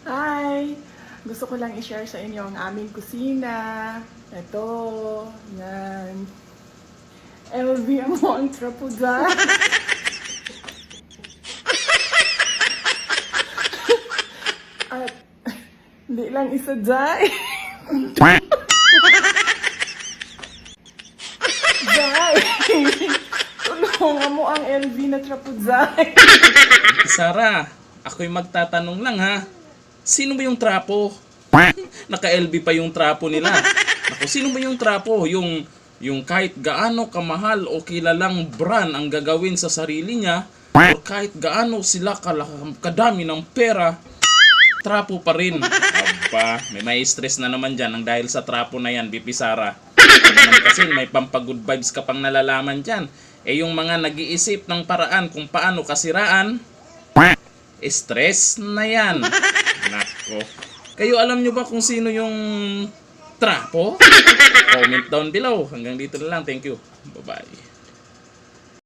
Hi! Gusto ko lang i-share sa inyo ang aming kusina. Ito, yan. LV ang mga trapuda. At hindi lang isa dyan. Dyan! Tulungan mo ang LV na trapuday. Sara, ako'y magtatanong lang ha. Sino ba yung trapo? Naka-LB pa yung trapo nila. Ako, sino ba yung trapo? Yung kahit gaano kamahal o kilalang brand ang gagawin sa sarili niya, o kahit gaano sila kadami ng pera, trapo pa rin. Aba, may stress na naman dyan ang dahil sa trapo na yan, BP Sara. Kasi may pampagood vibes ka pang nalalaman dyan. Eh yung mga nag-iisip ng paraan kung paano kasiraan, stress na yan. Nako. Kayo alam nyo ba kung sino yung trapo? Comment down below. Hanggang dito na lang. Thank you. Bye-bye.